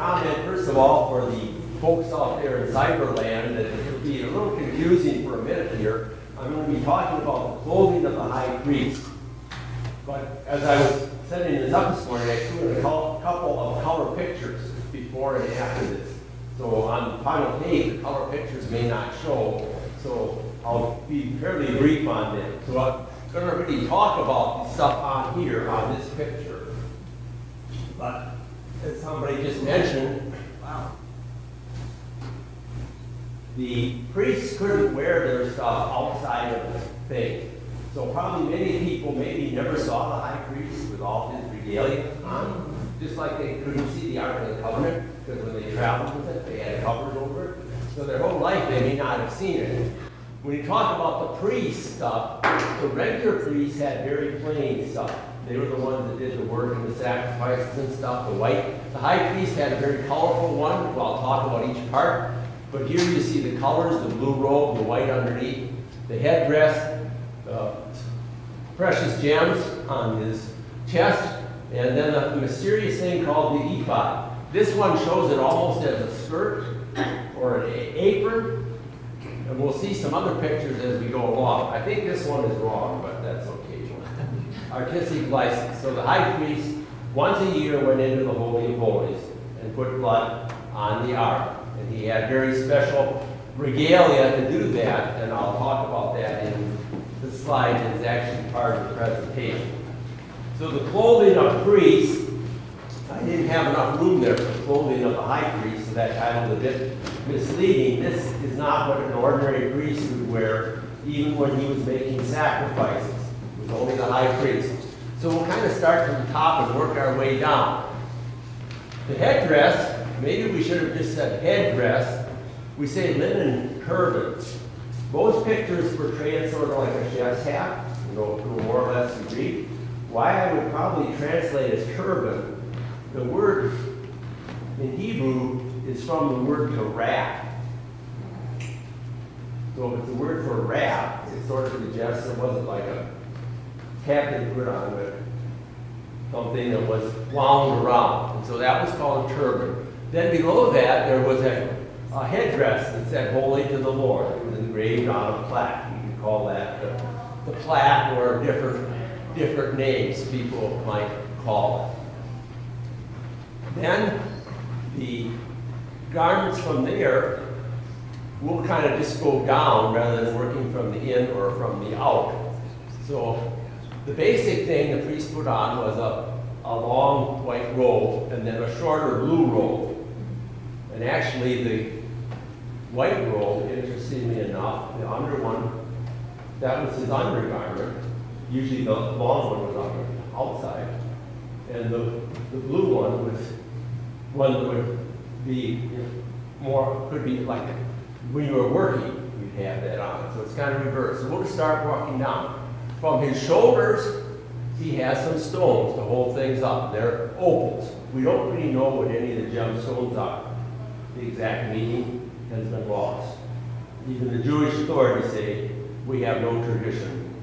comment, first of all, for the folks out there in Cyberland, that it'll be a little confusing for a minute here. I'm going to be talking about the clothing of the high priest. But as I was setting this up this morning, I threw in a couple of color pictures before and after this. So on the final page, the color pictures may not show, so I'll be fairly brief on them. So I'm going to really talk about the stuff on here, on this picture. But as somebody just mentioned, wow, the priests couldn't wear their stuff outside of the thing. So probably many people maybe never saw the high priest with all his regalia on, just like they couldn't see the Ark of the Covenant, because when they traveled with it, they had covers over it. So their whole life they may not have seen it. When you talk about the priest stuff, the regular priests had very plain stuff. They were the ones that did the work and the sacrifices and stuff, the high priest had a very colorful one. Well, I'll talk about each part. But here you see the colors, the blue robe, the white underneath, the headdress, the precious gems on his chest, and then a mysterious thing called the ephod. This one shows it almost as a skirt or an apron. And we'll see some other pictures as we go along. I think this one is wrong, but that's okay. Artistic license. So the high priest, once a year, went into the Holy of Holies and put blood on the ark. And he had very special regalia to do that, and I'll talk about that in the slide that's actually part of the presentation. So the clothing of priests, I didn't have enough room there for the clothing of the high priest, so that title is a bit misleading. This is not what an ordinary priest would wear, even when he was making sacrifices. It was only the high priest. So we'll kind of start from the top and work our way down. The headdress, maybe we should have just said headdress. We say linen turban. Most pictures portray it sort of like a chef's hat, to a more or less degree. Why I would probably translate as turban, the word in Hebrew is from the word to wrap. So if it's a word for wrap, it sort of suggests it wasn't like a cap that you put on, but something that was wound around. And so that was called a turban. Then below that, there was a headdress that said, "Holy to the Lord." It was engraved on a plaque. You could call that the plaque, or different names people might call it. Then the garments from there will kind of just go down rather than working from the in or from the out. So the basic thing the priest put on was a long white robe and then a shorter blue robe. And actually the white robe, interestingly enough, the under one, that was his undergarment. Usually the long one was on the outside. And the blue one was one that would be more, could be like when you were working, you'd have that on. So it's kind of reversed. So we'll start walking down. From his shoulders, he has some stones to hold things up. They're opals. We don't really know what any of the gemstones are. The exact meaning has been lost. Even the Jewish authorities say we have no tradition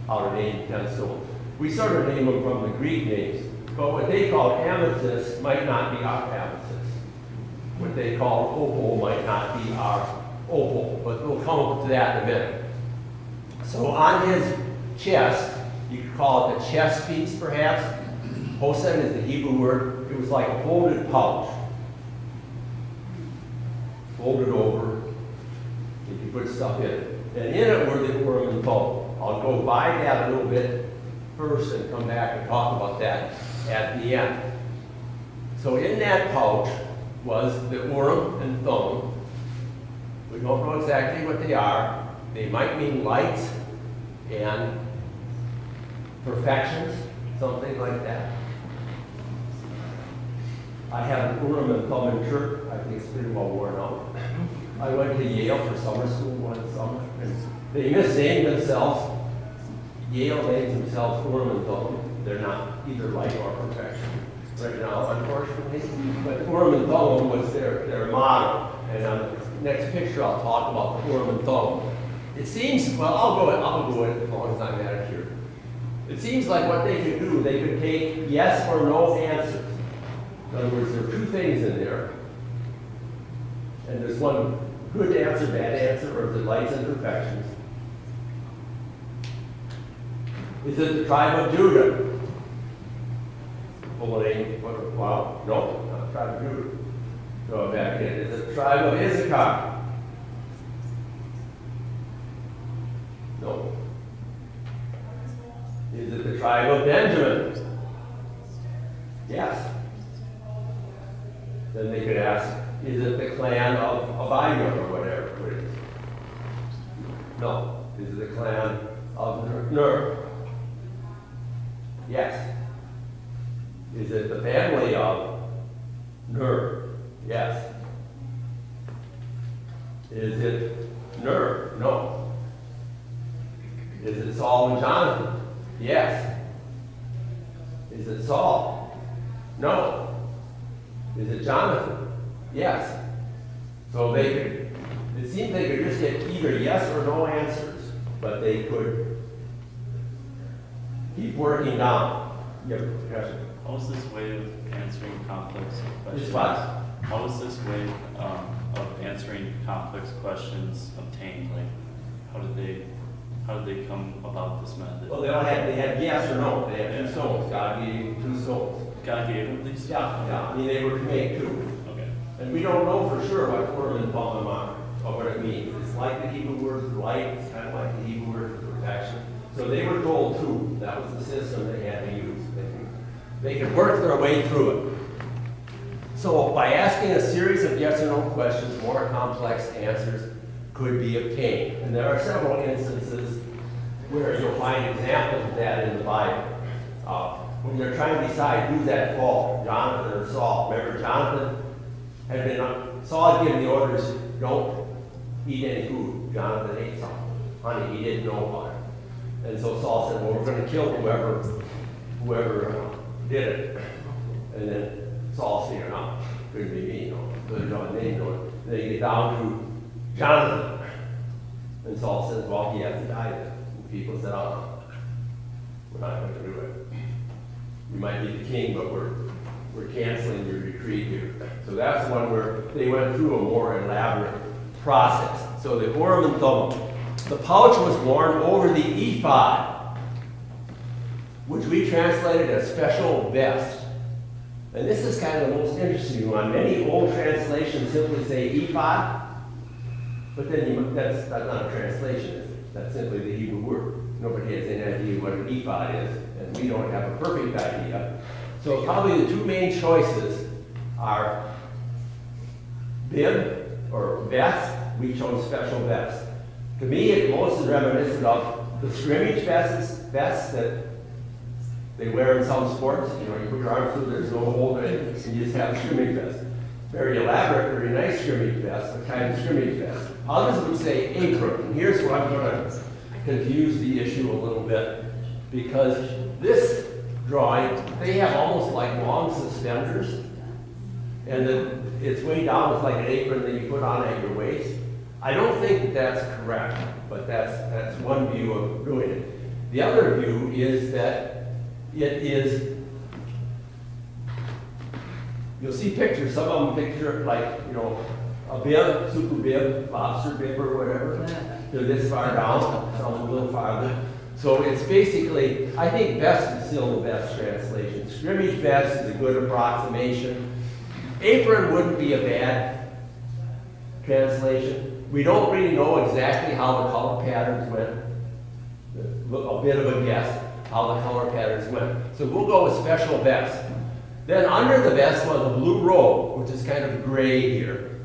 how to name gemstones. We sort of name them from the Greek names, but what they call amethyst might not be our amethyst. What they call opal might not be our opal, but we'll come up to that in a minute. So on his chest, you could call it the chest piece perhaps. Hosen is the Hebrew word. It was like a folded pouch. Folded over, you could put stuff in it. And in it were the Urim and Thummim. I'll go by that a little bit first and come back and talk about that at the end. So in that pouch was the Urim and Thummim. We don't know exactly what they are. They might mean lights and perfections, something like that. I have an Urim and Thummim shirt. I think it's pretty well worn out. I went to Yale for summer school one summer, and they misnamed themselves. Yale names themselves Urim and Thummim. They're not either light or perfection right now, unfortunately. But Urim and Thummim was their motto. And on the next picture, I'll talk about the Urim and Thummim. It seems, well, I'll go in as long as I'm at it here. It seems like what they could do, they could take yes or no answers. In other words, there are two things in there. And there's one good answer, bad answer, or delights and perfections. Is it the tribe of Judah? Full name, well, no, not the tribe of Judah. Throw it back in. Is it the tribe of Issachar? No. Is it the tribe of Benjamin? Yes. Then they could ask, is it the clan of Abijah or whatever it is? No. Is it the clan of Ner? Yes. Is it the family of Ner? Yes. Is it Ner? No. Is it Saul and Jonathan? Yes. Is it Saul? No. Is it Jonathan? Yes. So they could, it seemed they could just get either yes or no answers, but they could keep working down. You have a question? How is this way of answering complex questions? This what? How is this way of answering complex questions obtained? Like, how did they come about this method? Well, they had yes or no. They had two stones. God gave them two stones. God gave them these? Yeah. I mean, they were to make two. Okay. And we don't know for sure what Urim and Thummim are, or what it means. It's like the Hebrew word for light. It's kind of like the Hebrew word for protection. So they were told two. That was the system they had to use. They could work their way through it. So by asking a series of yes or no questions, more complex answers could be obtained. And there are several instances where you'll find examples of that in the Bible. When they're trying to decide who's at fault, Jonathan or Saul. Remember, Jonathan had been, Saul had given the orders, don't eat any food. Jonathan ate some honey. He didn't know about it. And so Saul said, well, we're going to kill whoever did it. And then Saul said, no, couldn't be me, so they don't name it. Then you get down to Jonathan. And Saul says, well, he has to die then. And people said, oh, we're not going to do it. You might be the king, but we're canceling your decree here. So that's one where they went through a more elaborate process. So the Urim and Thummim. The pouch was worn over the ephod, which we translated as special vest. And this is kind of the most interesting one. Many old translations simply say ephod, but then that's not a translation, is it? That's simply the Hebrew word. Nobody has any idea what an ephod is, and we don't have a perfect idea. So probably the two main choices are bib or vest. We chose special vest. To me, it most is reminiscent of the scrimmage vests that they wear in some sports. You know, you put your arms through, there's no hole in it, and you just have a scrimmage vest. Very elaborate, very nice scrimmage vest, a kind of scrimmage vest. Others would say apron. And here's where I'm going to confuse the issue a little bit, because this drawing, they have almost like long suspenders, and then it's way down, it's like an apron that you put on at your waist. I don't think that that's correct, but that's one view of doing it. The other view is that it is, you'll see pictures, some of them picture like, you know, a bib, super bib, lobster bib or whatever. They're this far down, some a little farther. So it's basically, I think vest is still the best translation. Scrimmage vest is a good approximation. Apron wouldn't be a bad translation. We don't really know exactly how the color patterns went. A bit of a guess how the color patterns went. So we'll go with special vest. Then under the vest was a blue robe, which is kind of gray here.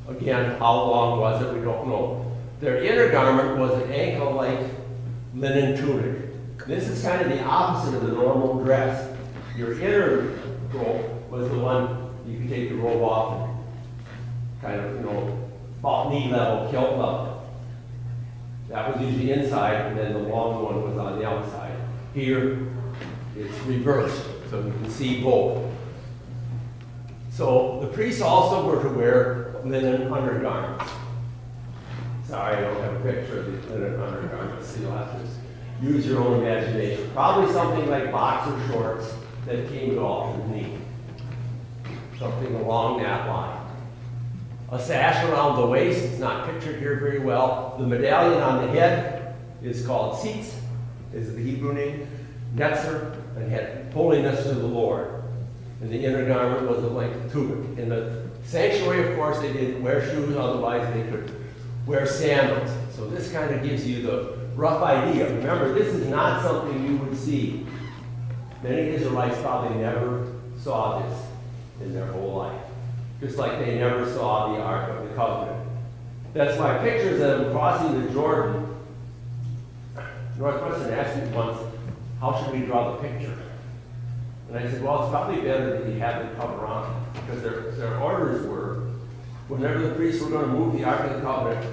Again, how long was it? We don't know. Their inner garment was an ankle-length linen tunic. This is kind of the opposite of the normal dress. Your inner robe was the one you could take the robe off and kind of, you know, about knee level, kilt level. That was usually inside, and then the long one was on the outside. Here, it's reversed, so you can see both. So the priests also were to wear linen undergarments. Sorry, I don't have a picture of the linen undergarments, so you'll have to use your own imagination. Probably something like boxer shorts that came to off the knee. something along that line. A sash around the waist is not pictured here very well. The medallion on the head is called tzitz, is the Hebrew name. Netzer, and had holiness to the Lord. And the inner garment was a length tunic. In the sanctuary, of course, they didn't wear shoes, otherwise they could wear sandals. So this kind of gives you the rough idea. Remember, this is not something you would see. Many Israelites probably never saw this in their whole life. Just like they never saw the Ark of the Covenant. That's why pictures of them crossing the Jordan. Northwestern asked me once, how should we draw the picture? And I said, well, it's probably better that you have it cover on. Because their orders were, whenever the priests were going to move the Ark of the Covenant,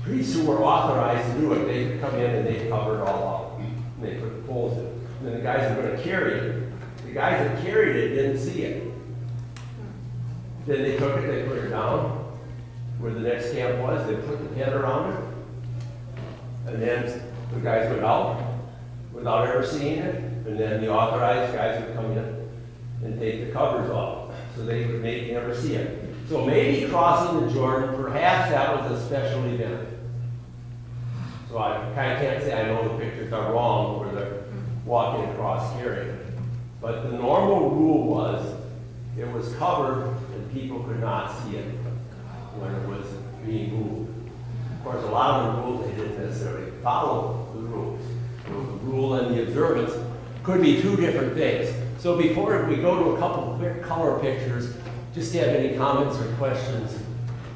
priests who were authorized to do it, they could come in and they'd cover it all up. And they put the poles in. And then the guys who were going to carry it, the guys that carried it didn't see it. Then they took it, they put it down where the next camp was, they put the tent around it. And then the guys went out without ever seeing it. And then the authorized guys would come in and take the covers off. So they would never see it. So maybe crossing the Jordan, perhaps that was a special event. So I kind of can't say I know the pictures are wrong where they're walking across carrying it. But the normal rule was it was covered and people could not see it when it was being moved. Of course, a lot of the rules they didn't necessarily follow the rules. So the rule and the observance could be two different things. So before we go to a couple of quick color pictures, just have any comments or questions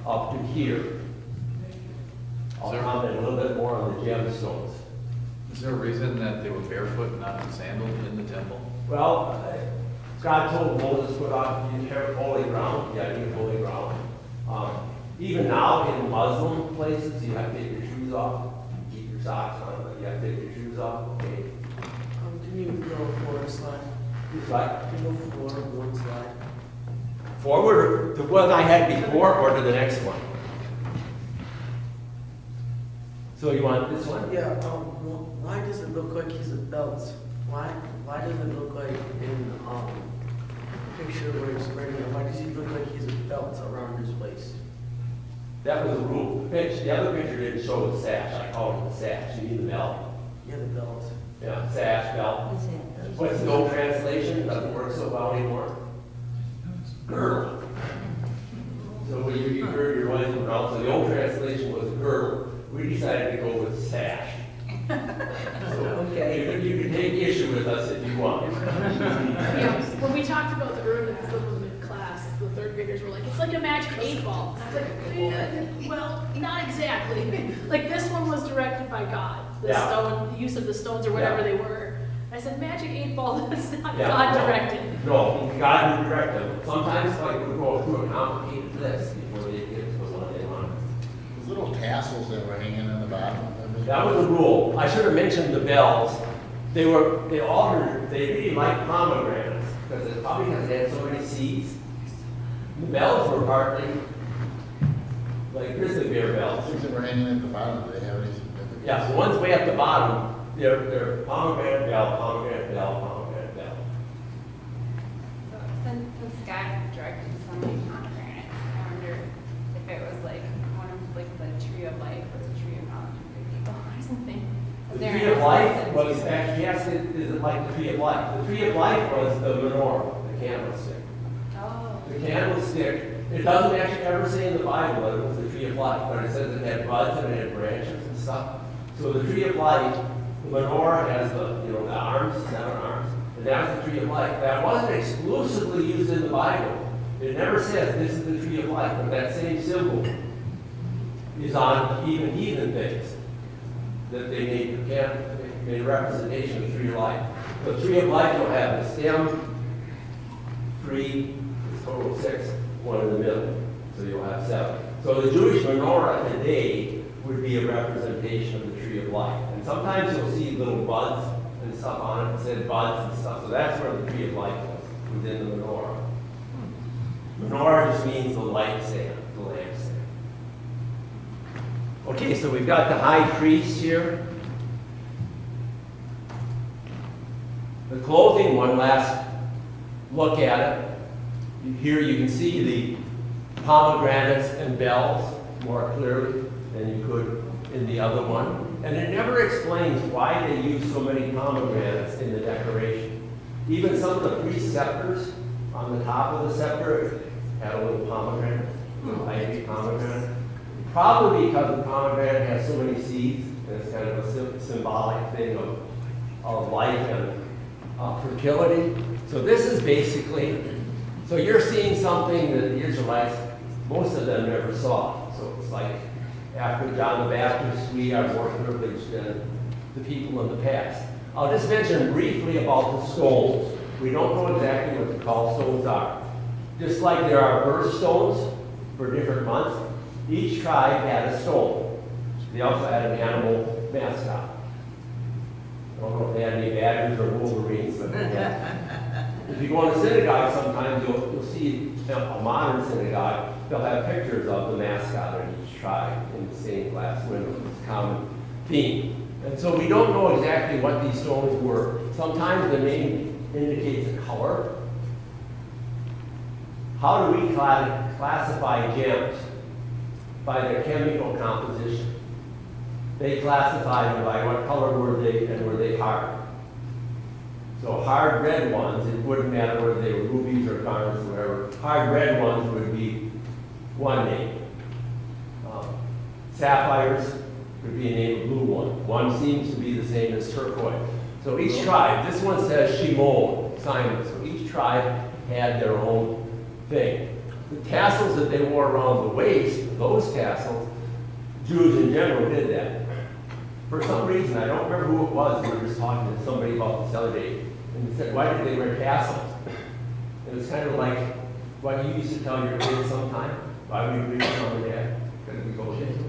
up to here. I'll comment a little bit more on the gemstones. Is there a reason that they were barefoot and not in sandals in the temple? Well, God told Moses, put on holy ground. Yeah, you holy ground. Even now in Muslim places, you have to take your shoes off. You keep your socks on, but you have to take your shoes off. Okay. Can you go forward a slide? Slide? Can you go forward one slide? Forward to what I had before or to the next one? So you want this one? Yeah, why does it look like he's a belt? Why does it look like in the picture where he's wearing it, why does he look like he's a belt around his waist? That was the rule. The other picture didn't show the sash. I called it the sash. You mean the belt? Yeah, the belt. Yeah, sash, belt. What's the old translation? Doesn't work so well anymore. Girdle. So when you girdle your wife around, so the old translation was girdle. We decided to go with sash. So Okay. you can take issue with us if you want. Yeah, when we talked about the urn in class, the third graders were like, it's like a magic 8-ball. I was like, well, not exactly. Like this one was directed by God, the Yeah. stone, the use of the stones or whatever Yeah. they were. I said, magic 8-ball, that's not Yeah, God no. directed. No, God would direct them. Sometimes like we go through a complicated list before they get to the one they want. Those little tassels that were hanging in the bottom. That was the rule. I should have mentioned the bells. They really liked pomegranates because it probably has had so many seeds. The bells were partly like grizzly bear bells. Things that were hanging at the bottom, do they have any significance? Yeah, the ones way at the bottom, they're pomegranate bell, pomegranate bell, pomegranate bell. Since God directed so many pomegranates, I wonder if it was like one of like the tree of life was a tree of knowledge of good people or something. The tree of life was actually, yes, it is like the tree of life. The tree of life was the menorah, the candlestick. Oh. The candlestick, it doesn't actually ever say in the Bible that it was the tree of life, but it says it had buds and it had branches and stuff. So the tree of life, the menorah has the arms, 7 arms, and that's the tree of life. That wasn't exclusively used in the Bible. It never says this is the tree of life, but that same symbol is on even heathen things that they made representation of the tree of life. The tree of life will have the stem, 3, total 6, 1 in the middle. So you'll have 7. So the Jewish menorah today would be a representation of the tree of life. And sometimes you'll see little buds and stuff on it, it said buds and stuff. So that's where the tree of life was, within the menorah. Menorah just means the light stand, the lampstand. Okay, so we've got the high priest here. The clothing, one last look at it. Here you can see the pomegranates and bells more clearly than you could in the other one. And it never explains why they use so many pomegranates in the decoration. Even some of the priest scepters on the top of the scepter had a little pomegranate, ivy pomegranate. Probably because the pomegranate has so many seeds, and it's kind of a symbolic thing of life and fertility. So this is basically, so you're seeing something that the Israelites, most of them never saw. So it's like, after John the Baptist, we are more privileged than the people in the past. I'll just mention briefly about the stones. We don't know exactly what the call stones are. Just like there are birthstones for different months, each tribe had a stone. They also had an animal mascot. I don't know if they had any badgers or wolverines, but if you go in a synagogue sometimes, you'll see a modern synagogue, they'll have pictures of the mascot of each tribe in the stained glass window. It's a common theme. And so we don't know exactly what these stones were. Sometimes the name indicates a color. How do we classify gems? By their chemical composition. They classify them by what color were they and were they hard. So hard red ones, it wouldn't matter whether they were rubies or garnets or whatever. Hard red ones would be one name. Sapphires would be a name of blue one. One seems to be the same as turquoise. So each tribe, this one says Shimon, Simon. So each tribe had their own thing. The tassels that they wore around the waist, those tassels, Jews in general did that. For some reason, I don't remember who it was, we were just talking to somebody about this other day, and they said, why did they wear tassels? It was kind of like what you used to tell your kids sometime. Why would you read mom and dad? Because we go into it.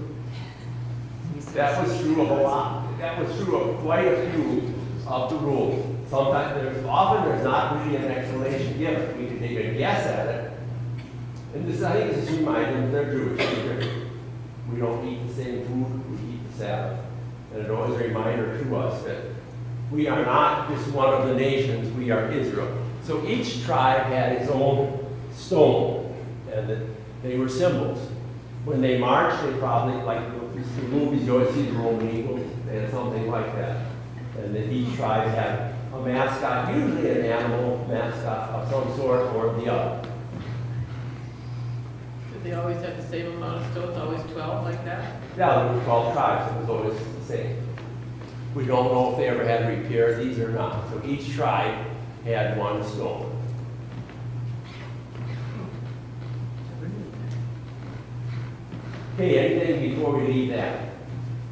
That was true of a lot. That was true of quite a few of the rules. Sometimes, often there's not really an explanation given. We can take a guess at it. And this, I think, is just reminding them they're Jewish. We don't eat the same food, we eat the Sabbath. And it's always a reminder to us that we are not just one of the nations, we are Israel. So each tribe had its own stone, and that they were symbols. When they marched, they probably, like the movies, you always see the Roman eagles, they had something like that. And that each tribe had a mascot, usually an animal mascot of some sort or the other. Did they always have the same amount of stones, always 12 like that? Yeah, there were 12 tribes, it was always the same. We don't know if they ever had to repair these or not. So each tribe had one stone. Okay, anything before we leave that?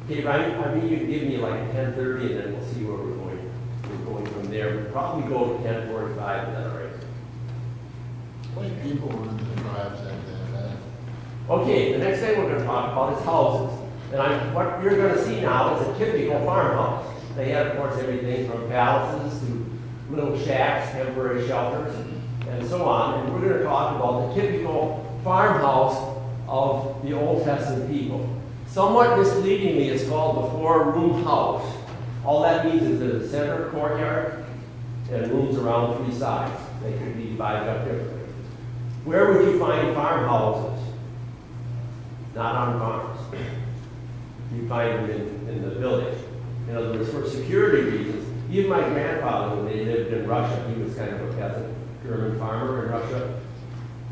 Okay, I mean, you can give me like 10:30 and then we'll see where we're going. We're going from there. We'll probably go to 10:45, is that all right? How many people were in the tribes at that time? Okay, the next thing we're going to talk about is houses. And what you're going to see now is a typical farmhouse. They had, of course, everything from palaces to little shacks, temporary shelters, and so on. And we're going to talk about the typical farmhouse of the Old Testament people. Somewhat misleadingly, it's called the four-room house. All that means is there's a center courtyard and rooms around three sides. They could be divided up differently. Where would you find farmhouses? Not on farms. You find them in the village. In other words, for security reasons. Even my grandfather, when they lived in Russia, he was kind of a peasant, German farmer in Russia.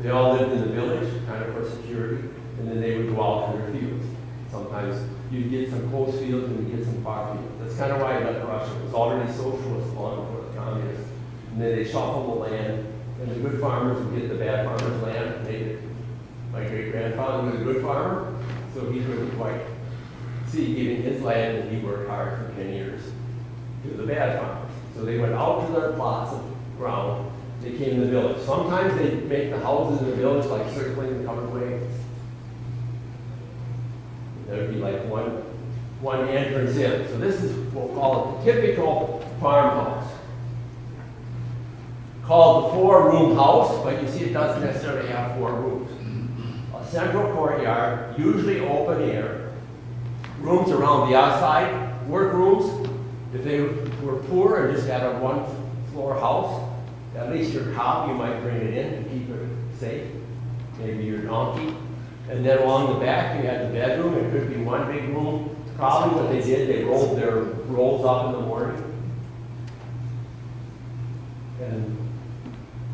They all lived in the village, kind of for security, and then they would go out to their fields. Sometimes you'd get some close fields and you'd get some far fields. That's kind of why I left Russia. It was already socialist long before the communists. And then they shuffled the land, and the good farmers would get the bad farmers' land, and they did. My great-grandfather was a good farmer, so he couldn't quite see giving his land, and he worked hard for 10 years to the bad farmers. So they went out to their plots of ground, they came to the village. Sometimes they'd make the houses in the village like circling the covered way. There'd be like one entrance in. So this is what we'll call it the typical farmhouse. Called the four-room house, but you see it doesn't necessarily have four rooms. A central courtyard, usually open air, rooms around the outside, work rooms. If they were poor and just had a one-floor house, At least your cow, you might bring it in to keep it safe. Maybe your donkey. And then along the back, you had the bedroom. It could be one big room. Probably what they did, they rolled their rolls up in the morning and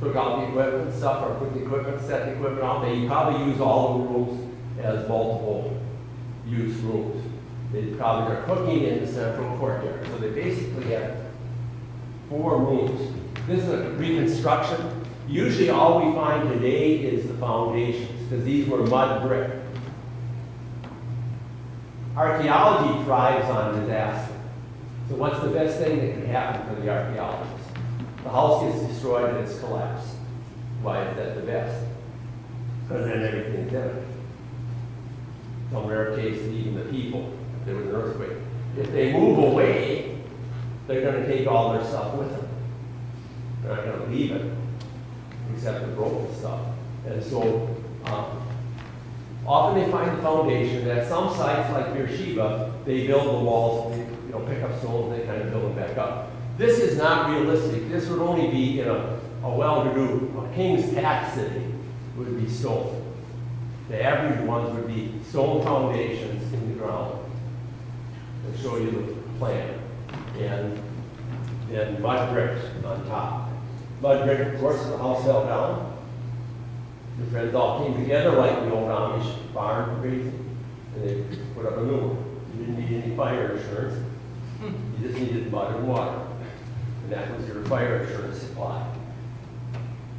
took out the equipment and stuff, or put the equipment, set the equipment out. They probably use all the rooms as multiple use rooms. They probably are cooking in the central courtyard. So they basically have 4 rooms. This is a reconstruction. Usually all we find today is the foundations, because these were mud brick. Archaeology thrives on disaster. So what's the best thing that can happen for the archaeologists? The house gets destroyed and it's collapsed. Why is that the best? Because then everything's in it. Some rare cases, even the people, if there was an earthquake. If they move away, they're going to take all their stuff with them. They're not going to leave it, except the broken stuff. And so, often they find the foundation. At some sites like Beersheba, they build the walls, they pick up stones, they kind of build them back up. This is not realistic. This would only be in a well-to-do, a king's tax city would be stone. The average ones would be stone foundations in the ground. I'll show you the plan. And then mud bricks on top. Mud brick, of course, the house fell down. The friends all came together like the old Amish barn raising, and they put up a new one. You didn't need any fire insurance. You just needed mud and water. And that was your fire insurance supply.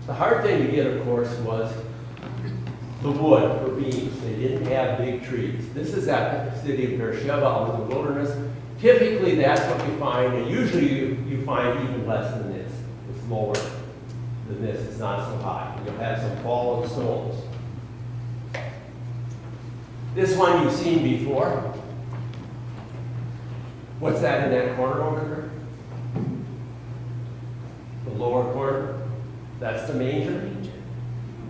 The hard thing to get, of course, was the wood for beams. They didn't have big trees. This is at the city of Beersheba out in the wilderness. Typically, that's what you find, and usually you find even less than this. It's lower than this. It's not so high. You'll have some fallen stones. This one you've seen before. What's that in that corner over there? The lower corner. That's the manger.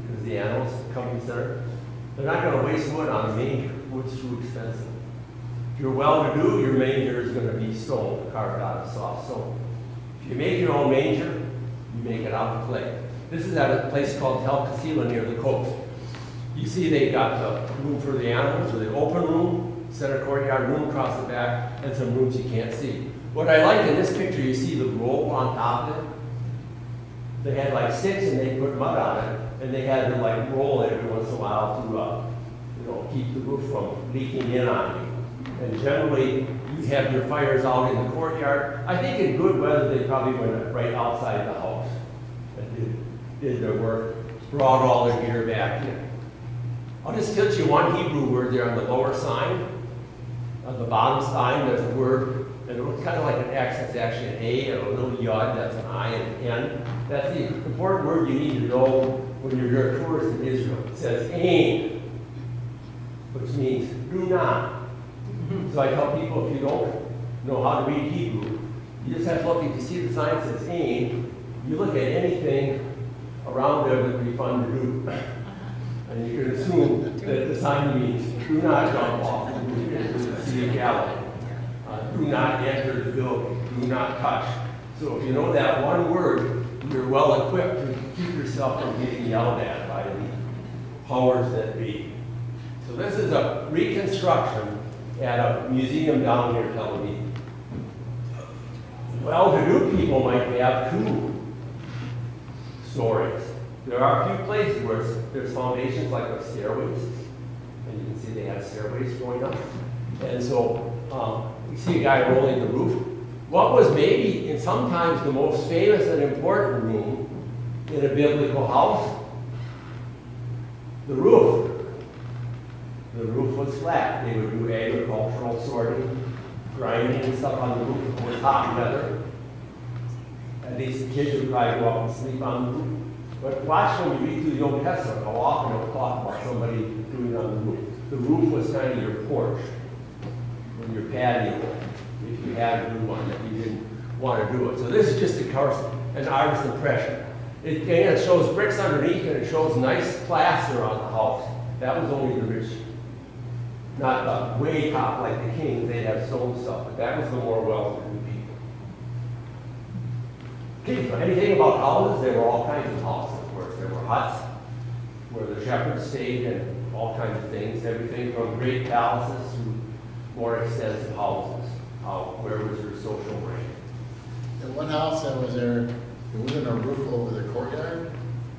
Because the animals come in center. They're not going to waste wood on a manger. Wood's too expensive. If you're well-to-do, your manger is going to be stone, carved out of soft stone. If you make your own manger, you make it out of clay. This is at a place called Tel Kasila near the coast. You see they've got the room for the animals, or the open room, center courtyard, room across the back, and some rooms you can't see. What I like in this picture, you see the rope on top of it. They had like sticks and they put mud on it, and they had to like roll it every once in a while to keep the roof from leaking in on you. And generally, you have your fires out in the courtyard. I think in good weather, they probably went right outside the house and did their work, brought all their gear back in. I'll just teach you one Hebrew word there on the lower sign. On the bottom sign, there's a word, and it looks kind of like an X. It's actually an A, and a little yod, that's an I, and an N. That's the important word you need to know when you're a tourist in Israel. It says ain, which means do not. So I tell people, if you don't know how to read Hebrew, you just have to look, if you see the sign that says ain, you look at anything around there that would be fun to do. And you can assume that the sign means do not jump off the Sea of Galilee. Do not enter the building. Do not touch. So if you know that one word, you're well equipped to keep yourself from getting yelled at by the powers that be. So this is a reconstruction at a museum down here, Tel Aviv. Well-to-do people might have 2 stories. There are a few places where there's foundations like with stairways, and you can see they have stairways going up. And so you see a guy rolling the roof. What was maybe, and sometimes the most famous and important room in a biblical house? The roof. The roof was flat. They would do agricultural sorting, grinding and stuff on the roof. It was hot weather. At least the kids would probably go up and sleep on the roof. But watch when you read through the Old Testament how often it'll talk about somebody doing it on the roof. The roof was kind of your porch, or your patio, if you had a new one that you didn't want to do it. So this is just an artist's impression. It shows bricks underneath, and it shows nice plaster on the house. That was only the rich. Not the way top like the kings, they'd have stone stuff, but that was the more well-to-do people. Okay, so anything about houses, there were all kinds of houses, of course. There were huts where the shepherds stayed and all kinds of things, everything from great palaces to more extensive houses. Where was your social rank? The one house that was there, there wasn't a roof over the courtyard,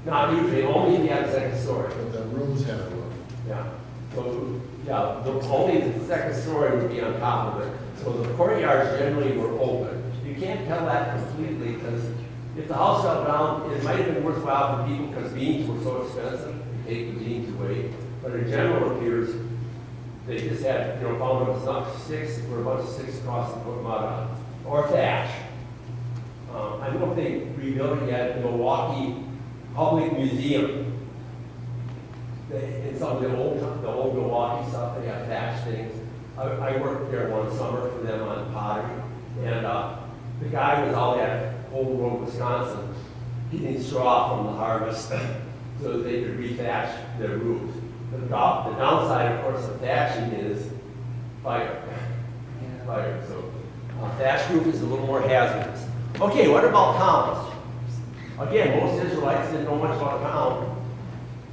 Not usually, only if you had a second story. but the rooms had a roof. Yeah. So, yeah, only the second story would be on top of it. So the courtyards generally were open. You can't tell that completely because if the house fell down, it might have been worthwhile for people because beams were so expensive. You take the beams away. But in general, it appears they just had, found them stuck sticks or a bunch of sticks across and put mud on. Or thatch. I don't know if they rebuilt it yet. The Milwaukee Public Museum. In some of the old Milwaukee stuff, they have thatch things. I worked there one summer for them on pottery, and the guy was out at Old Road, Wisconsin, getting straw from the harvest so that they could rethatch their roofs. The downside, of course, of thatching is fire. Fire. So thatch roof is a little more hazardous. Okay, what about towns? Again, most Israelites didn't know much about a town.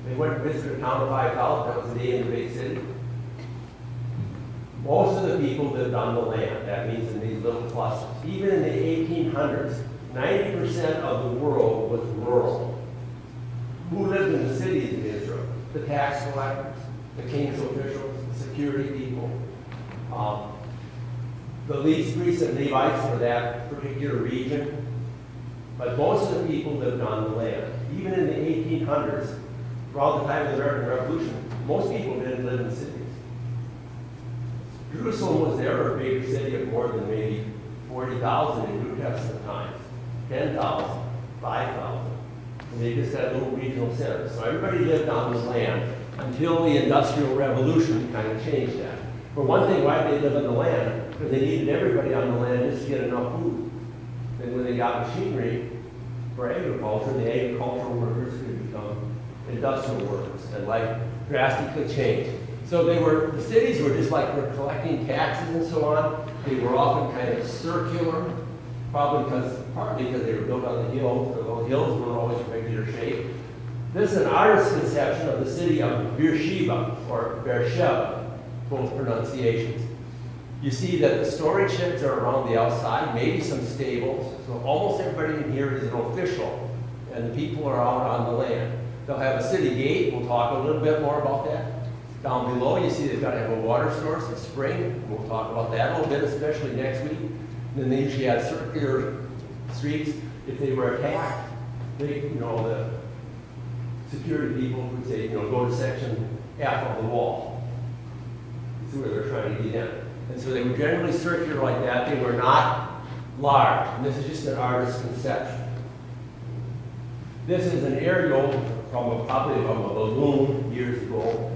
They went to visit a town of 5,000, that was the day in the big city. Most of the people lived on the land, that means in these little clusters. Even in the 1800s, 90% of the world was rural. Who lived in the cities in Israel? The tax collectors, the king's officials, the security people. The least priests and Levites for that particular region. But most of the people lived on the land. Even in the 1800s, around the time of the American Revolution, most people didn't live in cities. Jerusalem was never a bigger city of more than maybe 40,000 in New Testament times, 10,000, 5,000. And they just had little regional centers. So everybody lived on the land until the Industrial Revolution kind of changed that. For one thing, why did they live on the land? Because they needed everybody on the land just to get enough food. Then when they got machinery for agriculture, the agricultural workers could become industrial workers, and life drastically changed. So the cities were just like we're collecting taxes and so on. They were often kind of circular, partly because they were built on the hills. The hills weren't always in regular shape. This is an artist's conception of the city of Beersheba, or Beersheba, both pronunciations. You see that the storage sheds are around the outside, maybe some stables. So almost everybody in here is an official, and the people are out on the land. They'll have a city gate. We'll talk a little bit more about that. Down below, you see they've got to have a water source in spring. We'll talk about that a little bit, especially next week. And then they usually have circular streets. If they were attacked, the security people would say, go to section F of the wall. This is where they're trying to get in. And so they were generally circular like that. They were not large. And this is just an artist's conception. This is an aerial probably from a balloon years ago.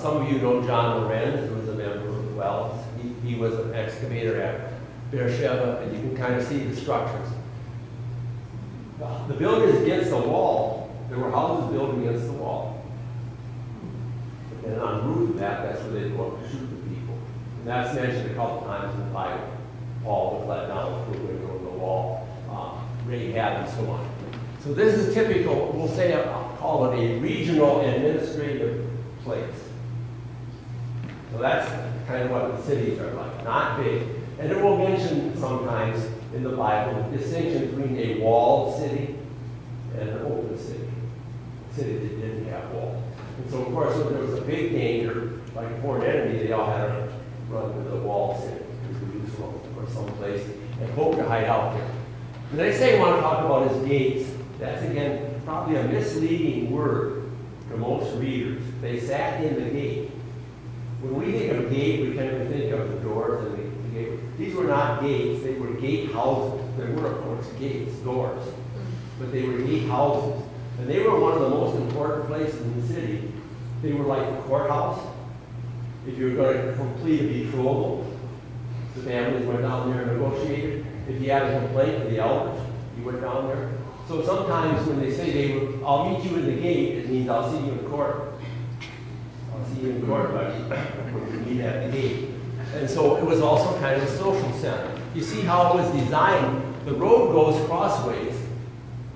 Some of you know John Lorenz, who was a member of Wells. He was an excavator at Beersheba, and you can kind of see the structures. The buildings against the wall, there were houses built against the wall. And on the roof of that's where they'd go up to shoot the people. And that's mentioned a couple times in the Bible. Paul was let down through the window of the wall, Rahab and so on. So this is typical, we'll say, I'll call it a regional administrative place. So that's kind of what the cities are like, not big. And it will mention sometimes in the Bible the distinction between a walled city and an open city. A city that didn't have walls. And so, of course, if there was a big danger, like a foreign enemy, they all had to run to the walled city, to Jerusalem or someplace, and hope to hide out there. The next thing I want to talk about is gates. That's, again, probably a misleading word to most readers. They sat in the gate. When we think of gate, we tend to think of the doors and the gate. These were not gates. They were gate houses. There were, of course, gates, doors. But they were gate houses. And they were one of the most important places in the city. They were like the courthouse. If you were going to complete a betrothal, the families went down there and negotiated. If you had a complaint to the elders, you went down there. So sometimes when they say I'll meet you in the gate, it means I'll see you in court. I'll see you in court, buddy, when we meet at the gate. And so it was also kind of a social center. You see how it was designed the road goes crossways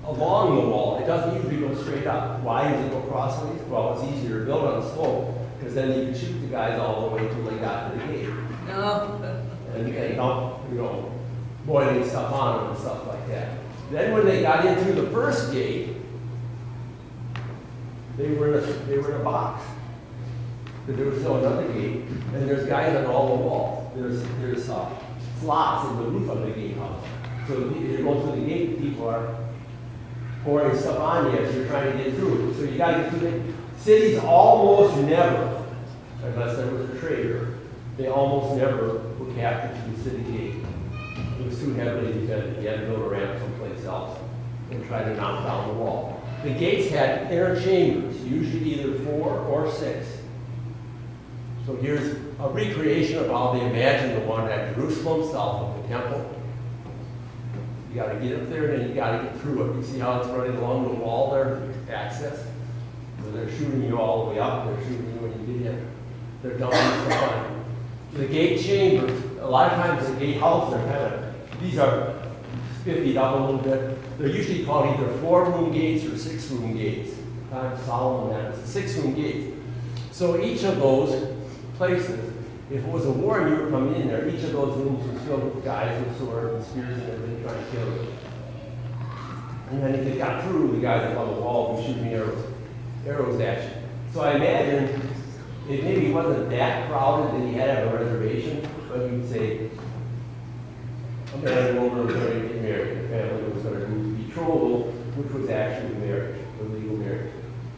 along the wall. It doesn't usually go straight up. Why does it go crossways? Well, it's easier to build on a slope, because then you can shoot the guys all the way till they got to the gate. No. And dump, you know, boiling stuff on them and stuff like that. Then when they got into the first gate, they were in a box. But there was still another gate, and there's guys on all the walls. There's slots in the roof of the gatehouse. So if you go through the gate, people are pouring stuff on you as you're trying to get through. So you got to get through the cities almost never, unless there was a trader, they almost never were captured to the city gate. It was too heavily defended. You had to build a ramp someplace else and try to knock down the wall. The gates had inner chambers, usually either 4 or 6. So here's a recreation of how they imagined the one at Jerusalem, south of the temple. You got to get up there and then you got to get through it. You see how it's running along the wall there, access? So they're shooting you all the way up, they're shooting you when you get in. They're dumping stuff on you. The gate chambers, a lot of times the gate houses are kind of, these are spiffied up a little bit. They're usually called either 4-room gates or 6-room gates. Kind of solemn that it's a 6-room gate. So each of those places, if it was a war and you were coming in there, each of those rooms was filled with guys with swords and spears and everything trying to kill you. And then if they got through, the guys up on the wall would be shooting arrows at you. So I imagine it maybe wasn't that crowded that you had to have a reservation, but you'd say, a man and woman were going to get married, the family was going to do betrothal, which was actually marriage, a legal marriage.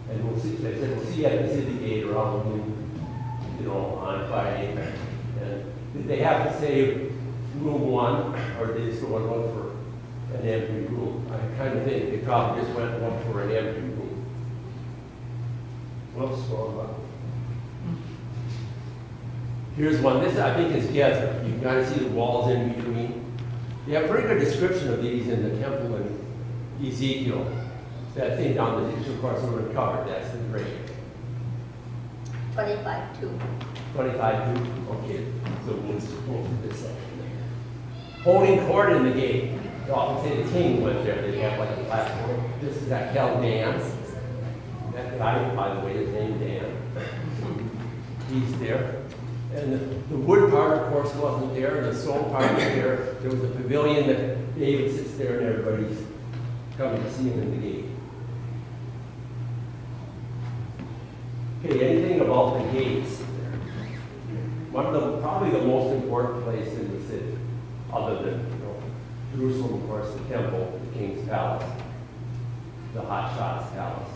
And we'll see, they said, we'll see you at the city gate around noon, you know, on Friday. And did they have to say room 1, or did they still want to look for an empty room? I kind of think they probably just went and looked for an empty room. Whoops, wrong button. Here's one. This, I think, is Gezer. You can kind of see the walls in between. They have a pretty good description of these in the temple in Ezekiel. That thing down the ditch, of course, we're going to cover. That's the grave. 25-2. 25-2? Okay. So we'll go through this section there. Holding court in the gate. They often say the king went there. They have like a platform. This is that Kel Dan. That guy, by the way, is named Dan. He's there. And the wood part, of course, wasn't there. The stone part was there. There was a pavilion that David sits there and everybody's coming to see him in the gate. Okay, anything about the gates? One of the, probably the most important place in the city, other than, you know, Jerusalem, of course, the temple, the king's palace, the hot shots palace.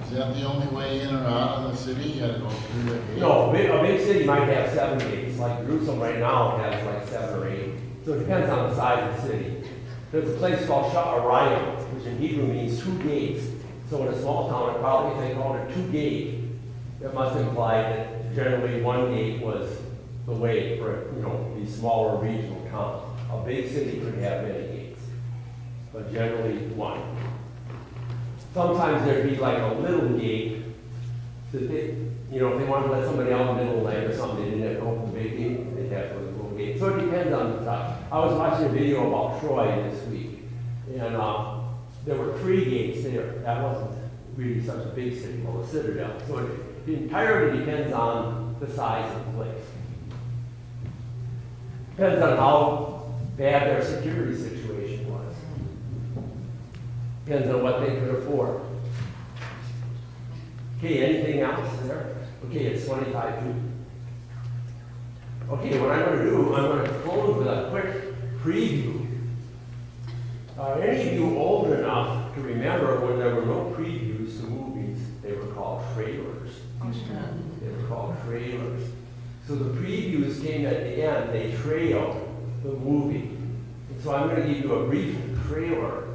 Is that the only way in or out of the city? You gotta go through that gate? No, a big city might have 7 gates. Like Jerusalem right now has like 7 or 8. So it depends on the size of the city. There's a place called Sha'arayim, which in Hebrew means 2 gates. So in a small town, it probably, if they called it 2 gate, it must imply that generally 1 gate was the way for, you know, these smaller regional towns. A big city could have many gates, but generally 1. Sometimes there'd be like a little gate that they, you know, if they wanted to let somebody out in the middle lane or something, they didn't have to open the big gate, they'd have a little gate. So it depends on the size. I was watching a video about Troy this week, and there were 3 gates there. That wasn't really such a big city, well, the Citadel. So it entirely depends on the size of the place. Depends on how bad their security situation was. Depends on what they could afford. Okay, anything else there? Okay, it's 25-2. Okay, what I'm going to do, I'm going to close with a quick preview. Are any of you old enough to remember when there were no previews to movies? They were called trailers. They were called trailers. So the previews came at the end. They trailed the movie. And so I'm going to give you a brief trailer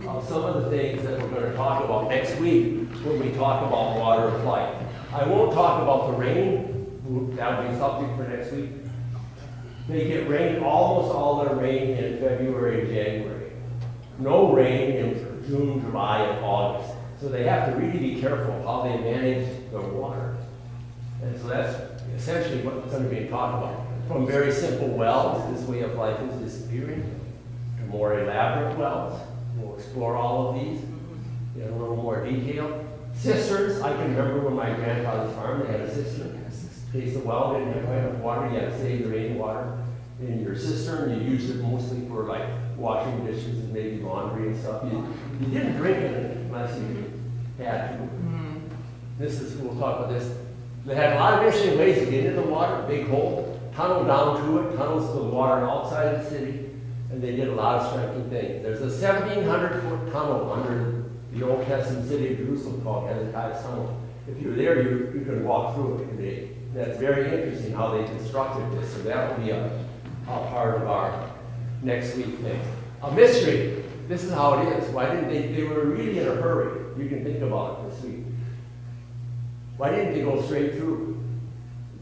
of some of the things that we're going to talk about next week when we talk about water of life. I won't talk about the rain. That'll be something for next week. They get rain, almost all their rain in February and January. No rain in June, July, and August. So they have to really be careful how they manage their water. And so that's essentially what's going to be talked about. From very simple wells, this way of life is disappearing, more elaborate wells. We'll explore all of these in a little more detail. Cisterns, I can remember when my grandfather's farm, they had a cistern. In case the well didn't have quite enough water, you had to save the rainwater in your cistern. You used it mostly for like washing dishes and maybe laundry and stuff. You didn't drink in it unless you had to. This is, we'll talk about this. They had a lot of interesting ways to get into the water, big hole, tunnel down to it, tunnels to the water outside the city, and they did a lot of striking things. There's a 1,700-foot tunnel under the Old Testament city of Jerusalem called Hezekiah's Tunnel. If you're there, you can walk through it today. That's very interesting how they constructed this, so that will be a part of our next week thing. A mystery. This is how it is. Why didn't they were really in a hurry. You can think about it this week. Why didn't they go straight through?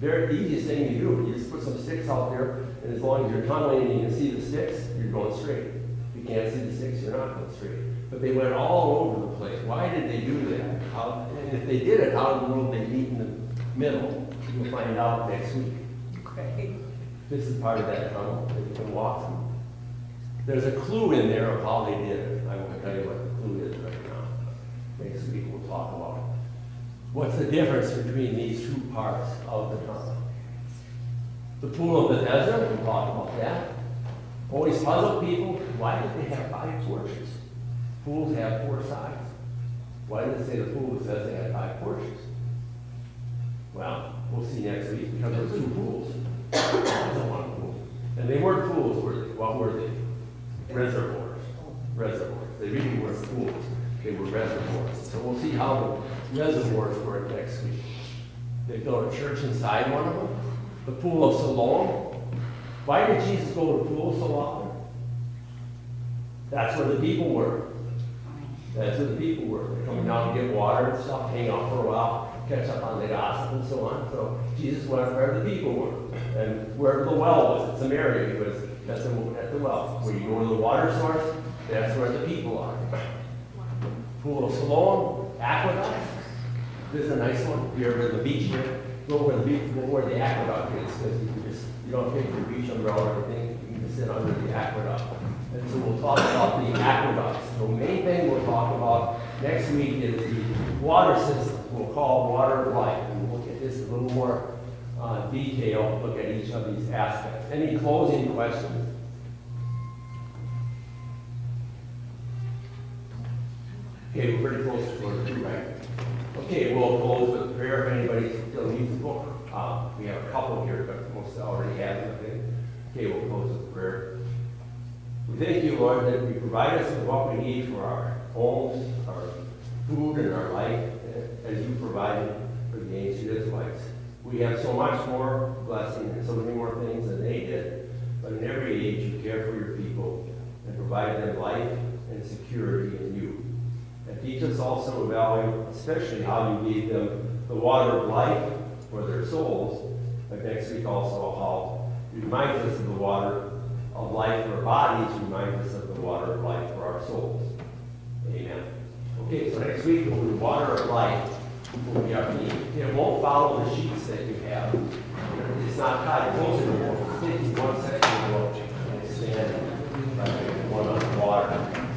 Very easiest thing to do. You just put some sticks out there, and as long as you're tunneling and you can see the sticks, you're going straight. If you can't see the sticks, you're not going straight. But they went all over the place. Why did they do that? And if they did it, how in the world did they meet in the middle? You'll find out next week. Okay. This is part of that tunnel that you can walk through. There's a clue in there of how they did it. I won't tell you what the clue is right now. Next week we'll talk about it. What's the difference between these two parts of the tunnel? The pool of Bethesda, we'll talk about that. Always puzzled people, why did they have 5 porches? Pools have 4 sides. Why did it say the pool of Bethesda had 5 porches? Well, we'll see next week because there were 2 pools. That wasn't one pool. And they weren't pools, were they? What were they? Reservoirs. Reservoirs. They really weren't pools. They were reservoirs. So we'll see how the reservoirs work next week. They built a church inside one of them. The pool of Siloam. Why did Jesus go to the pool so often? That's where the people were. That's where the people were. They're coming down to get water and stuff, hang out for a while, catch up on the gossip and so on. So Jesus went where the people were. And where the well was at Samaria, he was at the well. Where you go to the water source, that's where the people are. Pool of Siloam, aqueduct. This is a nice one. If you're ever at the beach here, go where the aqueduct is, because you don't take your beach umbrella or anything. You can sit under the aqueduct. And so we'll talk about the aqueducts. The main thing we'll talk about next week is the water system. We'll call water of life, and we'll look at this in a little more detail. Look at each of these aspects. Any closing questions? Okay, we're pretty close to quarter 2, right? Okay, we'll close with prayer if anybody still needs the book. We have a couple here, but most already have it. Okay, we'll close with prayer. We thank you, Lord, that you provide us with what we need for our homes, our food, and our life, as you provided for the ancient Israelites. We have so much more blessing and so many more things than they did, but in every age you care for your people and provide them life and security in you. And teach us also to value, especially how you gave them the water of life for their souls, but next week also how you remind us of the water of life for our bodies, remind us of the water of life for our souls. Amen. Okay, so next week we'll do water of life. Will be our theme. It won't follow the sheets that you have. It's not tied close to the wall. It's taking one section of the book and expand one on water.